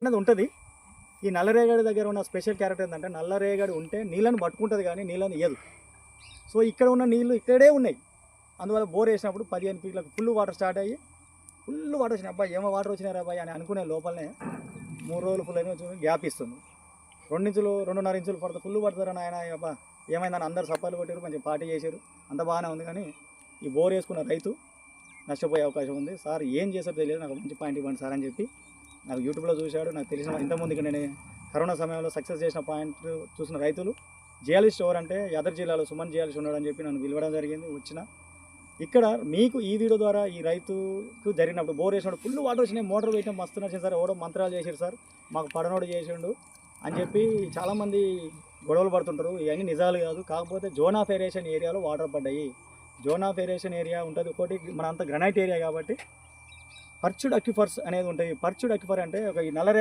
అనేది ఉంటుంది. ఈ నల్లరేగడి దగ్గర ఉన్న స్పెషల్ క్యారెక్టర్ ఏంటంటే నల్లరేగడి ఉంటే నీళ్ళని పట్టుకుంటుంది కానీ నీళ్ళని ఇయ్యదు. సో ఇక్కడ ఉన్న నీళ్ళు ఇక్కడే ఉన్నాయి. అందువల్ల బోర్ వేసినప్పుడు 15 ఫీట్లకు ఫుల్ వాటర్ స్టార్ట్ అయ్యి ఫుల్ వాటర్ వచ్చినాయి. అబ్బాయి ఏమో వాటర్ వచ్చినారా అబ్బాయి అని అనుకునే లోపలనే 3 రోజులు ఫుల్ అయినా గ్యాప్ ఇస్తుంది. 2 ఇంచులు 2.5 ఇంచులు పడుతుంది ఫుల్ పడుతారని ఆయన అబ్బా ఏమైందని అందరు సప్పాలు కొట్టారు, మంచి పార్టీ చేశారు, అంత బాగానే ఉంది. కానీ ఈ బోర్ వేసుకున్న రైతు నష్టపోయే అవకాశం ఉంది. సార్ ఏం చేసారో తెలియదు, నాకు మంచి పాయింట్ ఇవ్వండి సార్ అని చెప్పి నాకు యూట్యూబ్లో చూశాడు. నాకు తెలిసిన ఇంతకుముందు ఇక్కడ నేను కరోనా సమయంలో సక్సెస్ చేసిన పాయింట్ చూసిన రైతులు జియాలిస్ట్ ఎవరంటే యాదగిరి జిల్లాలో సుమన్ జియాలిస్ట్ ఉన్నాడని చెప్పి నన్ను పిలవడం జరిగింది. వచ్చిన ఇక్కడ మీకు ఈ వీడియో ద్వారా ఈ రైతుకు జరిగినప్పుడు బోర్ వేసినప్పుడు ఫుల్ వాటర్ వచ్చినాయి, మోటార్ వేయటం మస్తు నచ్చింది సార్, ఎవడో మంత్రాలు చేశారు సార్, మాకు పడనోడు చేసిండు అని చెప్పి చాలామంది గొడవలు పడుతుంటారు. ఇవన్నీ నిజాలు కాదు. కాకపోతే జోన్ ఆఫ్ ఏరియేషన్ ఏరియాలో వాటర్ పడ్డాయి. జోన్ ఆఫ్ ఏరియేషన్ ఏరియా ఉంటుంది ఒకటి, మన అంత గ్రనైట్ ఏరియా కాబట్టి పర్చుడ్ అక్యుఫర్స్ అనేది ఉంటుంది. పర్చుడ్ అక్యుఫర్ అంటే ఒక ఈ నల్లరేగ